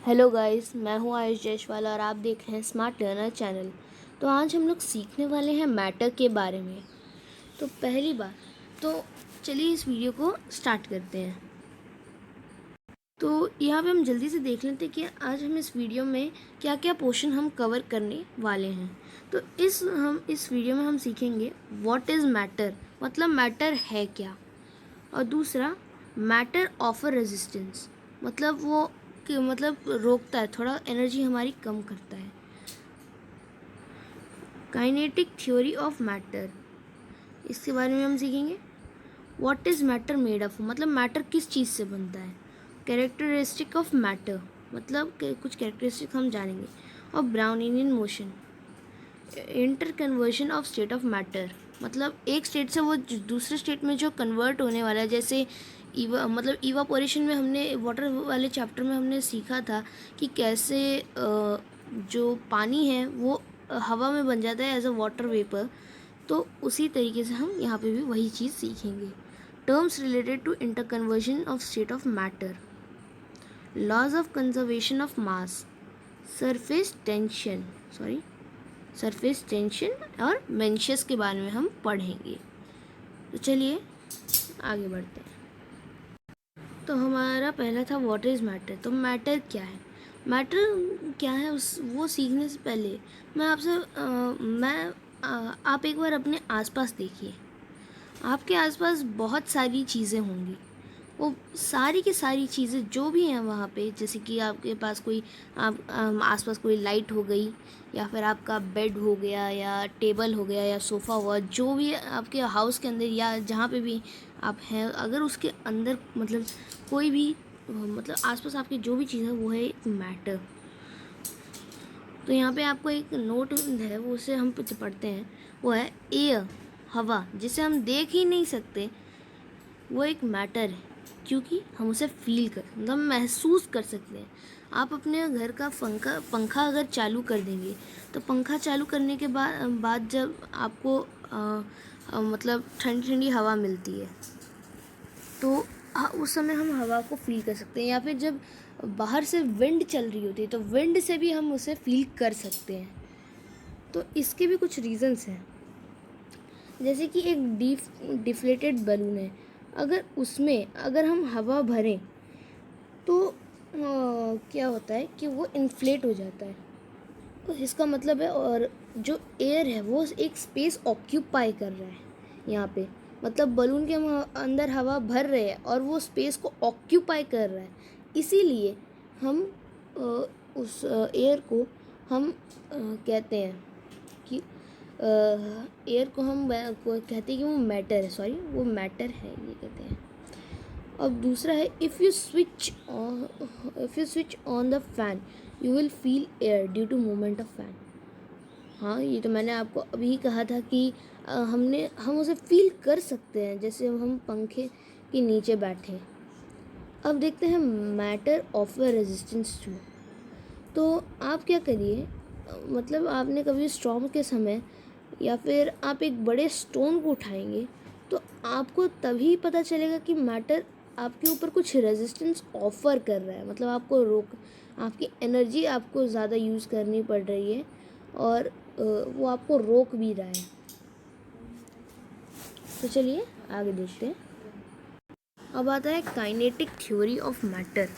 Hello guys, मैं हूं आयुष जयसवाल और आप देख रहे हैं स्मार्ट लर्नर चैनल। तो आज हम लोग सीखने वाले हैं मैटर के बारे में। तो पहली बार तो चलिए इस वीडियो को स्टार्ट करते हैं। तो यहाँ पे हम जल्दी से देख लेते हैं कि आज हम इस वीडियो में क्या क्या पोर्शन हम कवर करने वाले हैं। तो इस वीडियो में हम सीखेंगे व्हाट इज़ मैटर, मतलब मैटर है क्या। और दूसरा, मैटर ऑफर रेजिस्टेंस, मतलब वो कि मतलब रोकता है, थोड़ा एनर्जी हमारी कम करता है। काइनेटिक थ्योरी ऑफ मैटर, इसके बारे में हम सीखेंगे। What is matter made of, मतलब मैटर किस चीज़ से बनता है। कैरेक्टरिस्टिक ऑफ मैटर, मतलब कुछ कैरेक्टरिस्टिक हम जानेंगे। और Brownian motion, inter conversion of state of matter, मतलब एक स्टेट से वो दूसरे स्टेट में जो कन्वर्ट होने वाला है। जैसे इवापोरेशन में हमने वाटर वाले चैप्टर में हमने सीखा था कि कैसे जो पानी है वो हवा में बन जाता है एज अ वाटर वेपर। तो उसी तरीके से हम यहाँ पे भी वही चीज़ सीखेंगे। Terms related to inter conversion of state of matter, laws of conservation of mass, surface tension surface tension और मेंशस के बारे में हम पढ़ेंगे। तो चलिए आगे बढ़ते हैं। तो हमारा पहला था व्हाट इज़ मैटर। तो मैटर क्या है, मैटर क्या है उस वो सीखने से पहले मैं आपसे आप एक बार अपने आसपास देखिए। आपके आसपास बहुत सारी चीज़ें होंगी। वो सारी की सारी चीज़ें जो भी हैं वहाँ पे, जैसे कि आपके पास कोई आसपास कोई लाइट हो गई, या फिर आपका बेड हो गया, या टेबल हो गया, या सोफ़ा हुआ, जो भी आपके हाउस के अंदर या जहाँ पे भी आप हैं, अगर उसके अंदर मतलब कोई भी मतलब आसपास आपकी जो भी चीज़ है वो है एक मैटर। तो यहाँ पे आपको एक नोट है, वो उसे हम पढ़ते हैं। वो है एयर, हवा, जिसे हम देख ही नहीं सकते, वो एक मैटर है, क्योंकि हम उसे फील कर मतलब महसूस कर सकते हैं। आप अपने घर का पंखा अगर चालू कर देंगे, तो पंखा चालू करने के बाद जब आपको मतलब ठंडी ठंडी हवा मिलती है, तो उस समय हम हवा को फील कर सकते हैं। या फिर जब बाहर से विंड चल रही होती है, तो विंड से भी हम उसे फील कर सकते हैं। तो इसके भी कुछ रीज़न्स हैं। जैसे कि एक डिफ्लेटेड बलून है, अगर हम हवा भरें, तो क्या होता है कि वो इन्फ्लेट हो जाता है। तो इसका मतलब है, और जो एयर है वो एक स्पेस ऑक्यूपाई कर रहा है यहाँ पे। मतलब बलून के अंदर हवा भर रहे हैं और वो स्पेस को ऑक्यूपाई कर रहा है। इसीलिए हम उस एयर को हम कहते हैं कि एयर को हम कहते हैं कि वो मैटर है, सॉरी वो मैटर है, ये कहते हैं। अब दूसरा है, if you switch on the fan you will feel air due to movement of fan. हाँ, ये तो मैंने आपको अभी कहा था कि हम उसे फील कर सकते हैं, जैसे हम पंखे के नीचे बैठे। अब देखते हैं मैटर ऑफर रेजिस्टेंस टू। तो आप क्या करिए, मतलब आपने कभी स्टॉर्म के समय या फिर आप एक बड़े स्टोन को उठाएंगे, तो आपको तभी पता चलेगा कि मैटर आपके ऊपर कुछ रेजिस्टेंस ऑफर कर रहा है। मतलब आपकी एनर्जी आपको ज़्यादा यूज़ करनी पड़ रही है, और वो आपको रोक भी रहा है। तो चलिए आगे देखते हैं। अब आता है काइनेटिक थ्योरी ऑफ मैटर।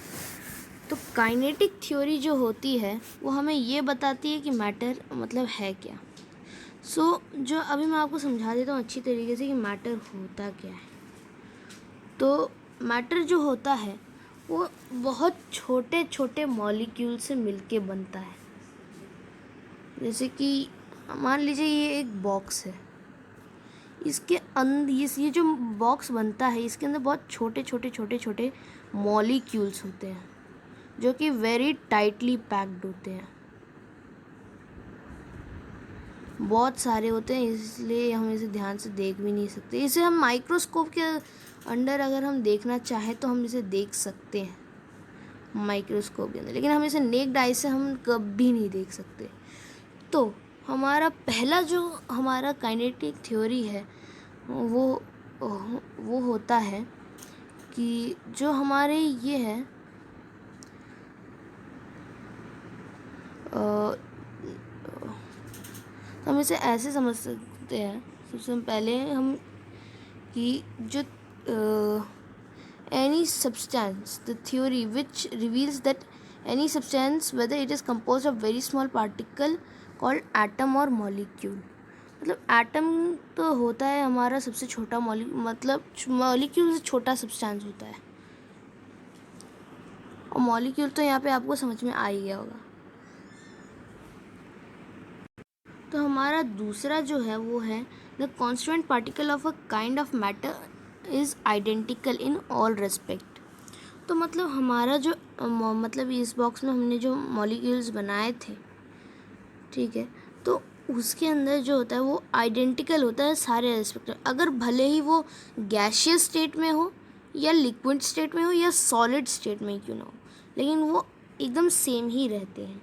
तो काइनेटिक थ्योरी जो होती है वो हमें ये बताती है कि मैटर मतलब है क्या। जो अभी मैं आपको समझा देता हूँ अच्छी तरीके से कि मैटर होता क्या है। तो मैटर जो होता है वो बहुत छोटे छोटे मॉलिक्यूल से मिलके बनता है। जैसे कि मान लीजिए ये एक बॉक्स है, इसके अंदर ये जो बॉक्स बनता है, इसके अंदर बहुत छोटे छोटे छोटे छोटे मॉलिक्यूल्स होते हैं, जो कि वेरी टाइटली पैक्ड होते हैं। बहुत सारे होते हैं, इसलिए हम इसे ध्यान से देख भी नहीं सकते। इसे हम माइक्रोस्कोप के अंडर अगर हम देखना चाहें तो हम इसे देख सकते हैं माइक्रोस्कोप के अंदर, लेकिन हम इसे नेक्ड आई से हम कभी नहीं देख सकते। तो हमारा काइनेटिक थ्योरी है वो होता है कि जो हमारे ये है इसे ऐसे समझ सकते हैं सबसे पहले हम कि जो any substance, the theory which reveals that any substance, whether it is composed of very small particle called atom or molecule, मतलब एटम तो होता है हमारा सबसे छोटा मतलब मॉलिक्यूल से छोटा सब्सटेंस होता है, और मॉलिक्यूल तो यहाँ पे आपको समझ में आ ही गया होगा। तो हमारा दूसरा जो है वो है the constituent particle of a kind of matter is identical in all respect. तो मतलब हमारा जो मतलब इस बॉक्स में हमने जो मॉलिक्यूल्स बनाए थे, ठीक है, तो उसके अंदर जो होता है वो आइडेंटिकल होता है सारे रेस्पेक्ट में, अगर भले ही वो गैशियस स्टेट में हो या लिक्विड स्टेट में हो या सॉलिड स्टेट में क्यों ना हो, लेकिन वो एकदम सेम ही रहते हैं।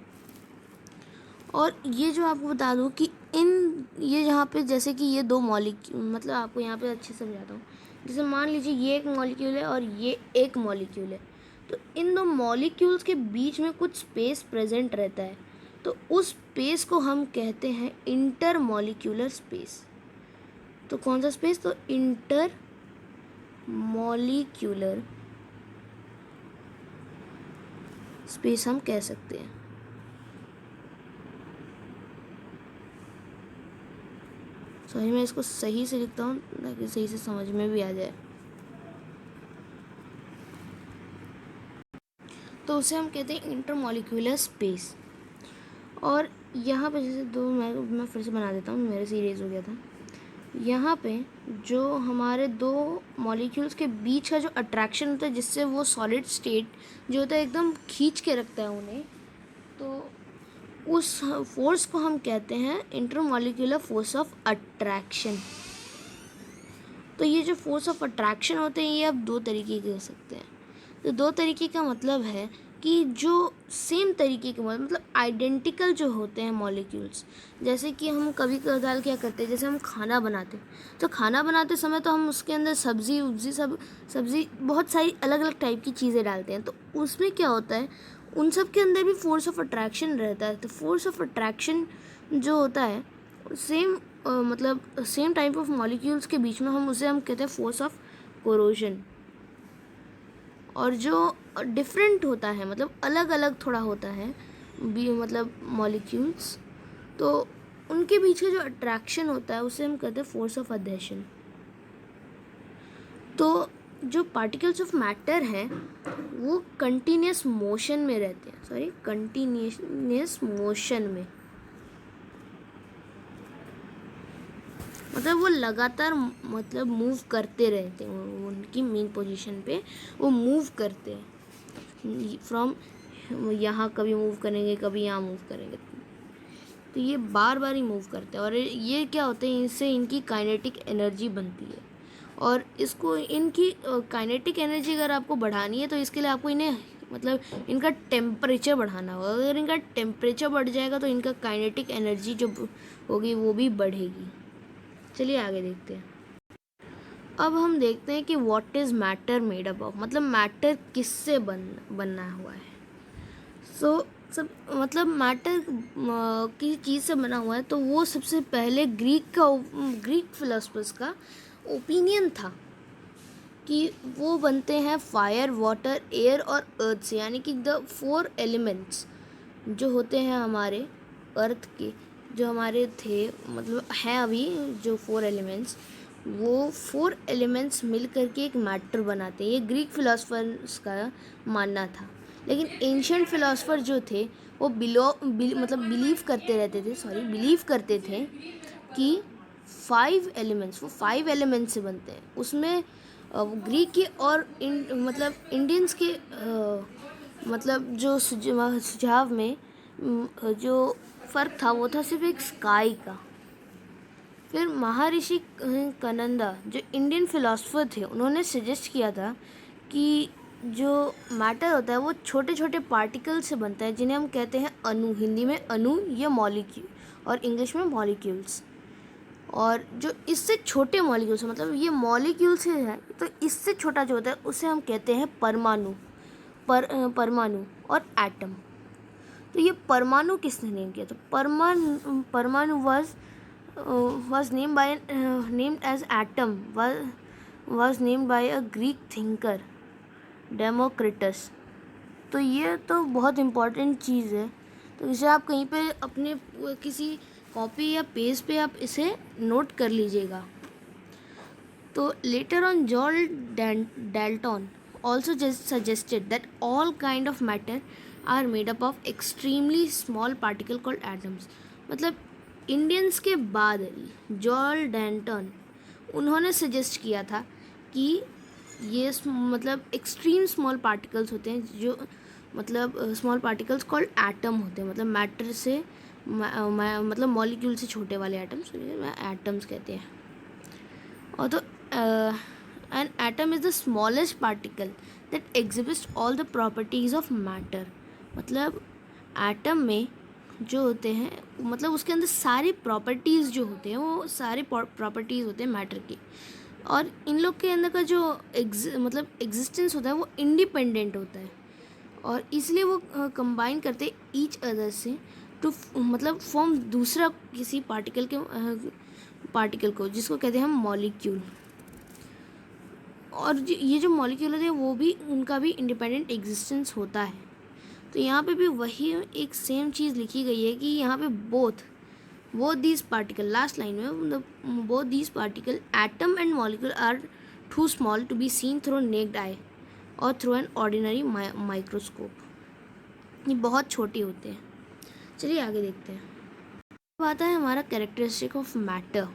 और ये जो आपको बता दूँ कि ये यहाँ पे जैसे कि ये दो मॉलिक्यूल, मतलब आपको यहाँ पे अच्छे से समझाता हूँ। जैसे मान लीजिए ये एक मॉलिक्यूल है और ये एक मॉलिक्यूल है, तो इन दो मॉलिक्यूल्स के बीच में कुछ स्पेस प्रेजेंट रहता है, तो उस स्पेस को हम कहते हैं इंटर मॉलिक्यूलर स्पेस। तो कौन सा स्पेस? तो इंटर मॉलिक्यूलर स्पेस हम कह सकते हैं। सॉरी, मैं इसको सही से लिखता हूँ ताकि सही से समझ में भी आ जाए। तो उसे हम कहते हैं इंटरमॉलिक्यूलर स्पेस। और यहाँ पे जैसे दो मैं फिर से बना देता हूँ, मेरे से इरेज हो गया था। यहाँ पे जो हमारे दो मॉलिक्यूल्स के बीच का जो अट्रैक्शन होता है, जिससे वो सॉलिड स्टेट जो होता है एकदम खींच के रखता है उन्हें, तो उस फोर्स को हम कहते हैं इंटरमॉलिक्यूलर फोर्स ऑफ अट्रैक्शन। तो ये जो फोर्स ऑफ अट्रैक्शन होते हैं ये आप दो तरीके के कह सकते हैं। तो दो तरीके का मतलब है कि जो सेम तरीके के मतलब आइडेंटिकल जो होते हैं मॉलिक्यूल्स, जैसे कि हम कभी कभार क्या करते हैं, जैसे हम खाना बनाते हैं, तो खाना बनाते समय तो हम उसके अंदर सब्ज़ी बहुत सारी अलग अलग टाइप की चीज़ें डालते हैं, तो उसमें क्या होता है, उन सब के अंदर भी फोर्स ऑफ अट्रैक्शन रहता है। तो फोर्स ऑफ अट्रैक्शन जो होता है सेम मतलब सेम टाइप ऑफ मॉलिक्यूल्स के बीच में हम कहते हैं फोर्स ऑफ कोरोजन। और जो डिफरेंट होता है मतलब अलग अलग थोड़ा होता है मतलब मॉलिक्यूल्स, तो उनके बीच का जो अट्रैक्शन होता है उसे हम कहते हैं फोर्स ऑफ अधेशन। तो जो पार्टिकल्स ऑफ मैटर हैं वो कंटिन्यूस मोशन में रहते हैं, कंटिन्यूस मोशन में, मतलब वो लगातार मतलब मूव करते रहते हैं, उनकी मेन पोजीशन पे वो मूव करते हैं, फ्रॉम यहाँ कभी मूव करेंगे कभी यहाँ मूव करेंगे, तो ये बार बार ही मूव करते हैं। और ये क्या होते हैं, इससे इनकी काइनेटिक एनर्जी बनती है, और इसको इनकी काइनेटिक एनर्जी अगर आपको बढ़ानी है तो इसके लिए आपको इन्हें मतलब इनका टेम्परेचर बढ़ाना होगा। अगर इनका टेम्परेचर बढ़ जाएगा तो इनका काइनेटिक एनर्जी जो होगी वो भी बढ़ेगी। चलिए आगे देखते हैं। अब हम देखते हैं कि what is matter made up of, मतलब मैटर किससे बनना हुआ है। सब मतलब मैटर किसी चीज़ से बना हुआ है, तो वो सबसे पहले ग्रीक फिलोसफर्स का ओपिनियन था कि वो बनते हैं फायर, वाटर, एयर और अर्थ से, यानी कि द 4 एलिमेंट्स जो होते हैं हमारे अर्थ के, जो हमारे थे मतलब हैं अभी जो 4 एलिमेंट्स, वो 4 एलिमेंट्स मिल करके एक मैटर बनाते हैं। ये ग्रीक फिलोसफर्स का मानना था। लेकिन एंशिएंट फिलोसफर जो थे वो बिलीव करते थे कि 5 एलिमेंट्स, वो 5 एलिमेंट्स से बनते हैं। उसमें ग्रीक के और मतलब इंडियंस के मतलब जो सुझाव में जो फ़र्क था वो था सिर्फ एक स्काई का। फिर महर्षि कनंदा जो इंडियन फिलोसफर थे, उन्होंने सजेस्ट किया था कि जो मैटर होता है वो छोटे छोटे पार्टिकल से बनता है, जिन्हें हम कहते हैं अणु, हिंदी में अणु या मॉलिक्यूल और इंग्लिश में मॉलिक्यूल्स। और जो इससे छोटे मॉलिक्यूल्स मतलब ये मॉलिक्यूल से है, तो इससे छोटा जो होता है उसे हम कहते हैं परमाणु और एटम। तो ये परमाणु किसने नेम किया? तो परमाणु was was named as atom was named by a Greek thinker Democritus। तो ये तो बहुत इम्पॉर्टेंट चीज़ है, तो इसे आप कहीं पे अपने किसी कॉपी या पेज पे आप इसे नोट कर लीजिएगा। तो later on John Dalton also just suggested that all kind of matter are made up of extremely small particle called atoms। मतलब इंडियंस के बाद जॉन डाल्टन उन्होंने सजेस्ट किया था कि ये मतलब एक्सट्रीम स्मॉल पार्टिकल्स होते हैं, जो मतलब स्मॉल पार्टिकल्स कॉल्ड एटम होते हैं, मतलब मैटर से मतलब मॉलिक्यूल से छोटे वाले एटम्स एटम्स कहते हैं। और तो an atom is the smallest particle that exhibits all the properties of matter। मतलब एटम में जो होते हैं मतलब उसके अंदर सारी प्रॉपर्टीज़ जो होते हैं वो सारी प्रॉपर्टीज़ होते हैं मैटर की, और इन लोग के अंदर का जो मतलब एग्जिस्टेंस होता है वो इंडिपेंडेंट होता है, और इसलिए वो कंबाइन करते ईच अदर से टू मतलब फॉर्म दूसरा किसी पार्टिकल को, जिसको कहते हैं हम मॉलिक्यूल। और ये जो मॉलिक्यूल होते हैं वो भी उनका भी इंडिपेंडेंट एग्जिस्टेंस होता है। तो यहाँ पे भी वही एक सेम चीज़ लिखी गई है कि यहाँ पे both these particle, last line में मतलब both these particle atom and molecule are too small to be seen through naked eye और थ्रू एन ऑर्डिनरी माइक्रोस्कोप। ये बहुत छोटे होते हैं। चलिए आगे देखते हैं। अब आता है हमारा कैरेक्टरिस्टिक ऑफ मैटर।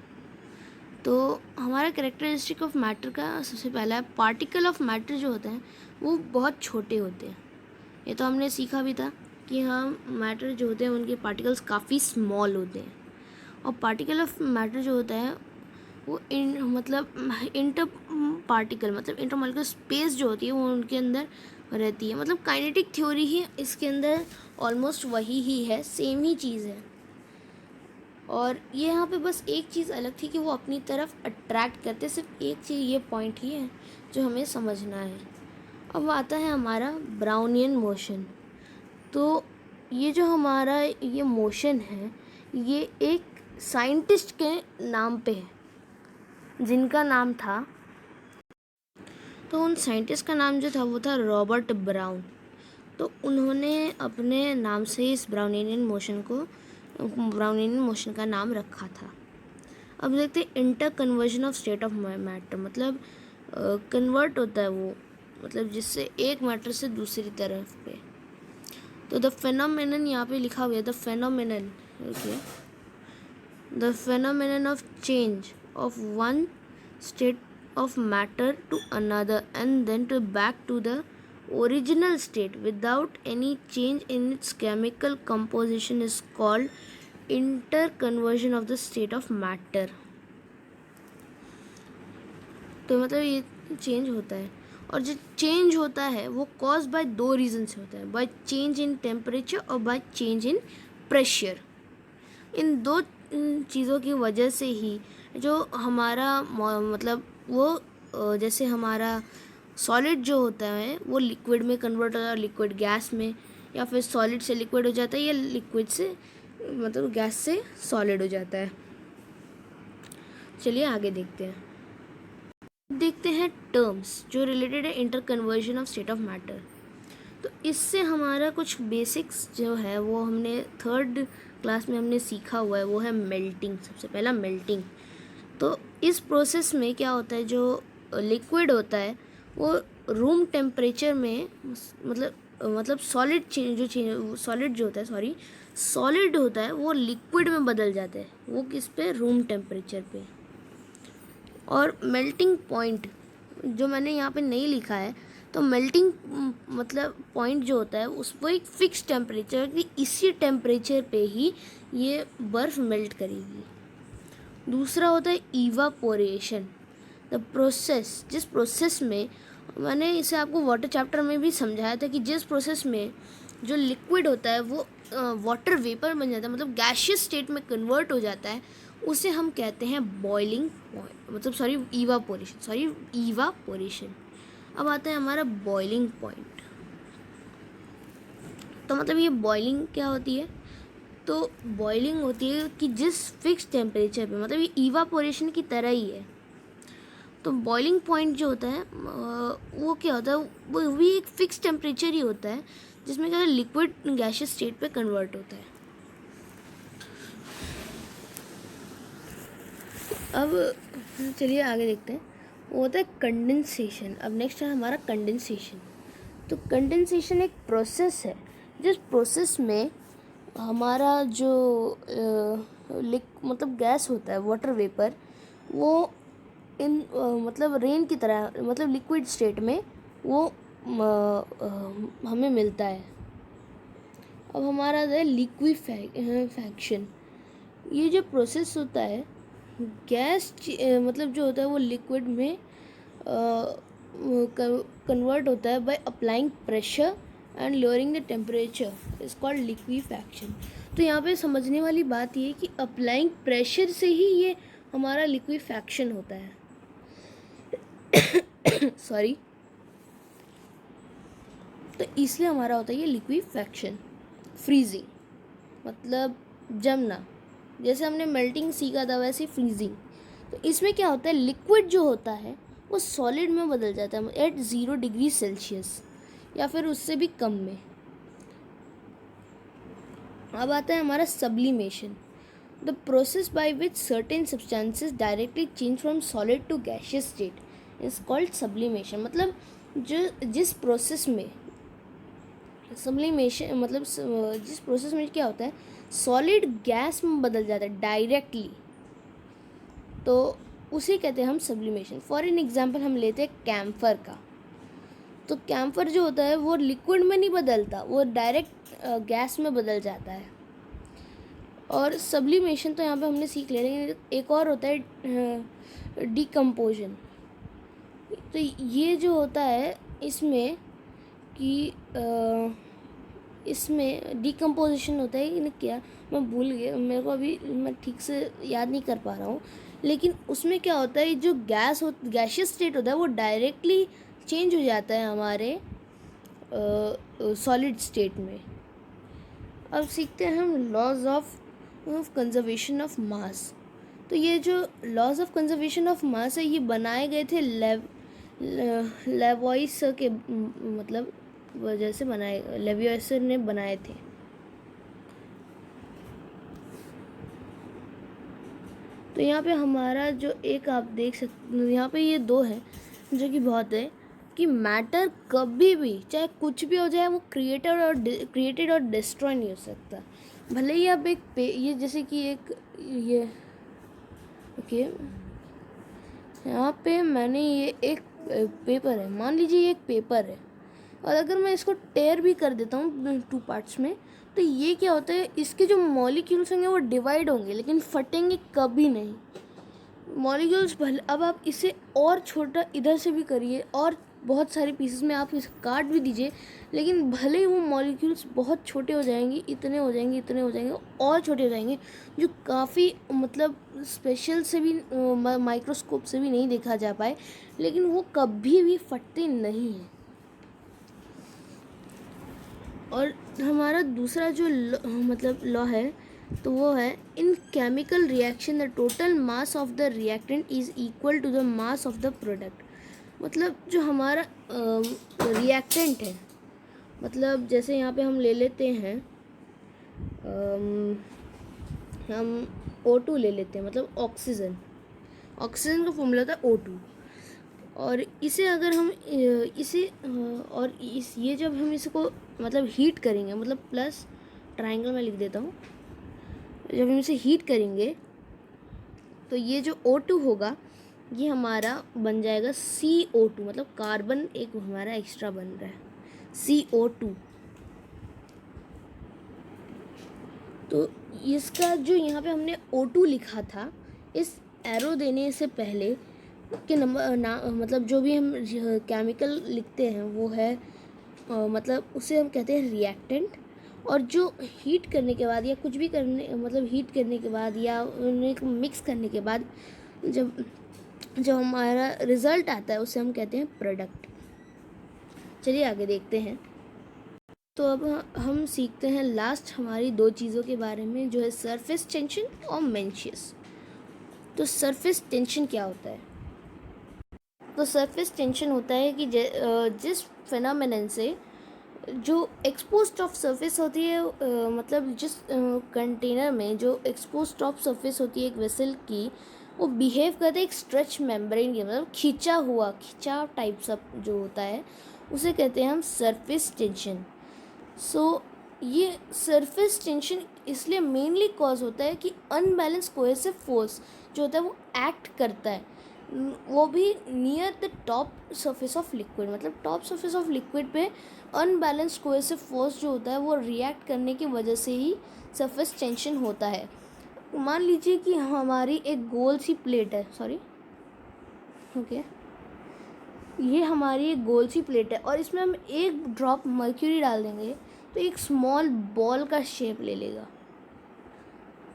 तो हमारा कैरेक्टरिस्टिक ऑफ मैटर का सबसे पहला है पार्टिकल ऑफ मैटर जो होते हैं वो बहुत छोटे होते हैं। ये तो हमने सीखा भी था कि हाँ मैटर जो होते हैं उनके पार्टिकल्स काफ़ी स्मॉल होते हैं, और पार्टिकल ऑफ मैटर जो होता है वो मतलब इंटर पार्टिकल मतलब इंटरमॉलिक्यूलर स्पेस जो होती है वो उनके अंदर रहती है। मतलब काइनेटिक थ्योरी ही इसके अंदर ऑलमोस्ट वही ही है, सेम ही चीज़ है। और ये यहाँ पे बस एक चीज़ अलग थी कि वो अपनी तरफ अट्रैक्ट करते, सिर्फ एक चीज़ ये पॉइंट ही है जो हमें समझना है। अब आता है हमारा ब्राउनियन मोशन। तो ये जो हमारा ये मोशन है ये एक साइंटिस्ट के नाम पे है, जिनका नाम था, तो उन साइंटिस्ट का नाम जो था वो था रॉबर्ट ब्राउन। तो उन्होंने अपने नाम से इस ब्राउनियन मोशन का नाम रखा था। अब देखते हैं inter conversion of state of matter, मतलब कन्वर्ट होता है वो, मतलब जिससे एक मैटर से दूसरी तरफ पे। तो द फेनोमेनन यहाँ पे लिखा हुआ है the phenomenon of change of one state of matter to another and then to back to the original state without any change in its chemical composition is called interconversion of the state of matter। तो मतलब ये change होता है, और जो change होता है वो कॉज बाय दो रीज़न से होता है, बाय चेंज इन टेम्परेचर और बाय चेंज इन प्रेशर। इन दो चीज़ों की वजह से ही जो हमारा मतलब वो जैसे हमारा सॉलिड जो होता है वो लिक्विड में कन्वर्ट होता है, लिक्विड गैस में, या फिर सॉलिड से लिक्विड हो जाता है, या लिक्विड से मतलब गैस से सॉलिड हो जाता है। चलिए आगे देखते हैं टर्म्स जो रिलेटेड है inter conversion of state of matter. तो इससे हमारा कुछ बेसिक्स जो है वो हमने थर्ड क्लास में हमने सीखा हुआ है, वो है मेल्टिंग। सबसे पहला मेल्टिंग। तो इस प्रोसेस में क्या होता है, जो लिक्विड होता है वो रूम टेम्परेचर में मतलब सॉलिड होता है वो लिक्विड में बदल जाता है, वो किस पे, रूम टेम्परेचर पे। और मेल्टिंग पॉइंट जो मैंने यहाँ पे नहीं लिखा है, तो मेल्टिंग मतलब पॉइंट जो होता है वो एक फिक्स टेम्परेचर कि इसी टेम्परेचर पे ही ये बर्फ़ मेल्ट करेगी। दूसरा होता है इवापोरेशन, द प्रोसेस, जिस प्रोसेस में मैंने इसे आपको वाटर चैप्टर में भी समझाया था कि जिस प्रोसेस में जो लिक्विड होता है वो वाटर वेपर बन जाता है, मतलब गैशियस स्टेट में कन्वर्ट हो जाता है, उसे हम कहते हैं बॉइलिंग पॉइंट, मतलब इवापोरेशन। अब आता है हमारा बॉइलिंग पॉइंट। तो मतलब ये बॉइलिंग क्या होती है, तो बॉइलिंग होती है कि जिस फिक्स टेम्परेचर पे, मतलब ये इवापोरेशन की तरह ही है। तो बॉइलिंग पॉइंट जो होता है वो क्या होता है, वो भी एक फिक्स टेम्परेचर ही होता है जिसमें क्या लिक्विड गैसियस स्टेट पे कन्वर्ट होता है। अब चलिए आगे देखते हैं। वो होता है कंडेंसेशन। अब नेक्स्ट है हमारा कंडेंसेशन। तो कंडेंसेशन एक प्रोसेस है जिस प्रोसेस में हमारा जो मतलब गैस होता है, वाटर वेपर, वो मतलब रेन की तरह, मतलब लिक्विड स्टेट में वो हमें मिलता है। अब हमारा है लिक्विफैक्शन। ये जो प्रोसेस होता है, गैस मतलब जो होता है वो लिक्विड में कन्वर्ट होता है by applying pressure and lowering the temperature, is called liquefaction. तो यहाँ पे समझने वाली बात ये है कि अप्लाइंग प्रेशर से ही ये हमारा लिक्विफैक्शन होता है। सॉरी। तो इसलिए हमारा होता है ये लिक्विफैक्शन। फ्रीजिंग मतलब जमना, जैसे हमने मेल्टिंग सीखा था वैसे फ्रीजिंग। तो इसमें क्या होता है, लिक्विड जो होता है वो सॉलिड में बदल जाता है एट 0 डिग्री सेल्सियस या फिर उससे भी कम में। अब आता है हमारा sublimation. The process by which certain substances directly change from solid to gaseous state is called sublimation. मतलब जो जिस प्रोसेस में सब्लिमेशन, मतलब जिस प्रोसेस में क्या होता है, सॉलिड गैस में बदल जाता है डायरेक्टली, तो उसे कहते हैं हम सब्लिमेशन। फॉर एन एग्जांपल हम लेते हैं कैम्फर का। तो कैम्फर जो होता है वो लिक्विड में नहीं बदलता, वो डायरेक्ट गैस में बदल जाता है। और सब्लिमेशन तो यहाँ पे हमने सीख लिया, लेकिन एक और होता है डिकम्पोजन। तो ये जो होता है इसमें कि इसमें डिकम्पोजिशन होता है कि क्या, मैं भूल गया, मेरे को अभी मैं ठीक से याद नहीं कर पा रहा हूँ। लेकिन उसमें क्या होता है, जो गैसियस स्टेट होता है वो डायरेक्टली चेंज हो जाता है हमारे सॉलिड स्टेट में। अब सीखते हैं हम laws of conservation of mass. तो ये जो laws of conservation of mass है ये बनाए गए थे लेवॉइस के मतलब वजह से बनाए, लेवियस ने बनाए थे। तो यहाँ पे हमारा जो एक आप देख सकते, यहाँ पे ये दो है जो कि बहुत है कि मैटर कभी भी चाहे कुछ भी हो जाए वो क्रिएटेड और डिस्ट्रॉय नहीं हो सकता। भले ही आप एक ये जैसे कि एक ये ओके यहाँ पे मैंने ये एक पेपर है, मान लीजिए ये एक पेपर है, और अगर मैं इसको टेयर भी कर देता हूँ 2 पार्ट्स में, तो ये क्या होता है, इसके जो मॉलिक्यूल्स होंगे वो डिवाइड होंगे लेकिन फटेंगे कभी नहीं। मॉलिक्यूल्स भले, अब आप इसे और छोटा इधर से भी करिए और बहुत सारे पीसेस में आप इसे काट भी दीजिए, लेकिन भले ही वो मॉलिक्यूल्स बहुत छोटे हो जाएंगे, इतने हो जाएंगे, इतने हो जाएंगे, और छोटे हो जाएंगे, जो काफ़ी मतलब स्पेशल से भी माइक्रोस्कोप से भी नहीं देखा जा पाए, लेकिन वो कभी भी फटते नहीं हैं। और हमारा दूसरा जो मतलब लॉ है, तो वो है in chemical reaction the total mass of the reactant is equal to the mass of the product. मतलब जो हमारा रिएक्टेंट है, मतलब जैसे यहाँ पे हम ले लेते हैं हम O2 ले लेते हैं, मतलब ऑक्सीजन का फॉर्मूला था O2। और इसे अगर हम इसे और ये जब हम इसको मतलब हीट करेंगे, मतलब प्लस ट्रायंगल में लिख देता हूँ, जब हम इसे हीट करेंगे तो ये जो O2 होगा ये हमारा बन जाएगा CO2, मतलब कार्बन एक हमारा एक्स्ट्रा बन रहा है CO2। तो इसका जो यहाँ पे हमने O2 लिखा था, इस एरो देने से पहले के नंबर मतलब जो भी हम केमिकल लिखते हैं वो है मतलब उसे हम कहते हैं रिएक्टेंट। और जो हीट करने के बाद या कुछ भी करने मतलब हीट करने के बाद या उन्हें मिक्स करने के बाद जब हमारा रिज़ल्ट आता है उसे हम कहते हैं प्रोडक्ट। चलिए आगे देखते हैं। तो अब हम सीखते हैं लास्ट हमारी दो चीज़ों के बारे में, जो है सरफेस टेंशन और मेंशियस। तो सरफेस टेंशन क्या होता है? तो सरफेस टेंशन होता है कि जिस फिनोमेनन से जो एक्सपोज टॉप सरफेस होती है, मतलब जिस कंटेनर में जो एक्सपोज टॉप सरफेस होती है एक वेसल की, वो बिहेव करते हैं एक स्ट्रेच मेम्ब्रेन की, मतलब खिंचाव टाइप सा जो होता है, उसे कहते हैं हम सरफेस टेंशन। सो ये सरफेस टेंशन इसलिए मेनली कॉज होता है कि अनबैलेंस कोहेसिव फोर्स जो होता है वो एक्ट करता है, वो भी near the top surface of liquid, मतलब टॉप सरफेस ऑफ लिक्विड पे अनबैलेंस कोहेसिव फोर्स जो होता है वो रिएक्ट करने की वजह से ही सरफेस टेंशन होता है। मान लीजिए कि हमारी एक गोल सी प्लेट है, ओके, ये हमारी एक गोल सी प्लेट है और इसमें हम एक ड्रॉप मर्क्यूरी डाल देंगे तो एक स्मॉल बॉल का शेप ले लेगा,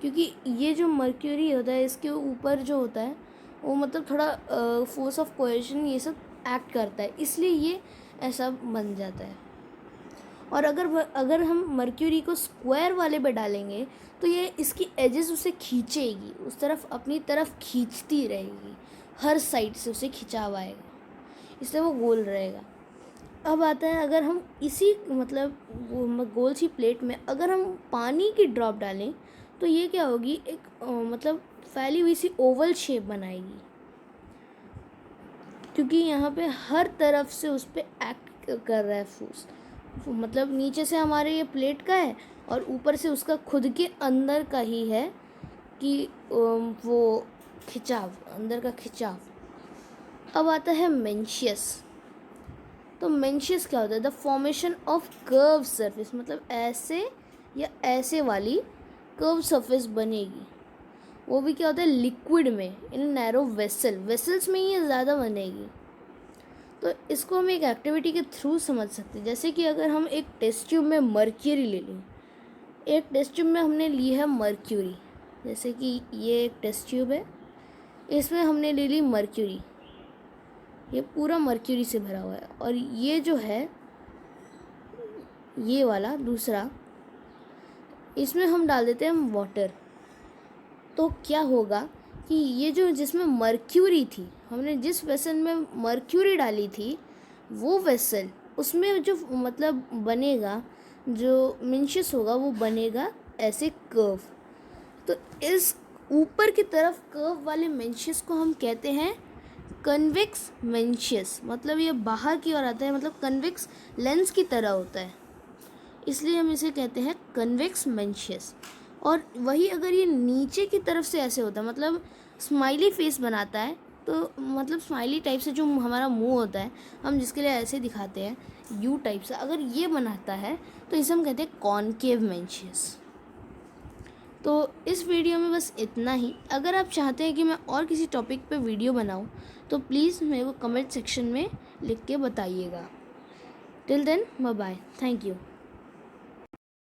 क्योंकि ये जो मर्क्यूरी होता है इसके ऊपर जो होता है वो मतलब थोड़ा फोर्स ऑफ कोहेशन ये सब एक्ट करता है, इसलिए ये ऐसा बन जाता है। और अगर हम मर्क्यूरी को स्क्वायर वाले पे डालेंगे तो ये इसकी एजेस उसे खींचेगी, उस तरफ अपनी तरफ खींचती रहेगी, हर साइड से उसे खिंचाव आएगा, इसलिए वो गोल रहेगा। अब आता है, अगर हम इसी मतलब गोल सी प्लेट में अगर हम पानी की ड्रॉप डालें तो ये क्या होगी, एक मतलब फैली हुई सी ओवल शेप बनाएगी, क्योंकि यहाँ पे हर तरफ से उस पर एक्ट कर रहा है फोर्स, मतलब नीचे से हमारे ये प्लेट का है और ऊपर से उसका खुद के अंदर का ही है कि वो खिंचाव, अंदर का खिंचाव। अब आता है मेंशियस। तो मेंशियस क्या होता है? The formation of curve surface, मतलब ऐसे या ऐसे वाली कर्व सरफेस बनेगी, वो भी क्या होता है लिक्विड में, इन नैरो वेसल्स में ही ज़्यादा बनेगी। तो इसको हम एक एक्टिविटी के थ्रू समझ सकते हैं, जैसे कि अगर हम एक टेस्ट ट्यूब में मर्क्यूरी ले लें, एक टेस्ट ट्यूब में हमने ली है मर्क्यूरी, जैसे कि ये एक टेस्ट ट्यूब है, इसमें हमने ले ली मर्क्यूरी, ये पूरा मर्क्यूरी से भरा हुआ है, और ये जो है ये वाला दूसरा, इसमें हम डाल देते हैं वाटर। तो क्या होगा कि ये जो जिसमें मर्क्यूरी थी, हमने जिस वेसल में मर्क्यूरी डाली थी वो वेसल, उसमें जो मतलब बनेगा, जो मेंशियस होगा वो बनेगा ऐसे कर्व। तो इस ऊपर की तरफ कर्व वाले मेंशियस को हम कहते हैं कन्वेक्स मेंशियस, मतलब ये बाहर की ओर आता है, मतलब कन्वेक्स लेंस की तरह होता है, इसलिए हम इसे कहते हैं कन्वेक्स मेंशियस। और वही अगर ये नीचे की तरफ से ऐसे होता है, मतलब स्माइली फेस बनाता है, तो मतलब स्माइली टाइप से जो हमारा मुंह होता है, हम जिसके लिए ऐसे दिखाते हैं यू टाइप से, अगर ये बनाता है तो इसे हम कहते हैं कॉनकेव मेंशियस। तो इस वीडियो में बस इतना ही। अगर आप चाहते हैं कि मैं और किसी टॉपिक पे वीडियो बनाऊं तो प्लीज़ मेरे को कमेंट सेक्शन में लिख के बताइएगा। Till then bye bye, thank you.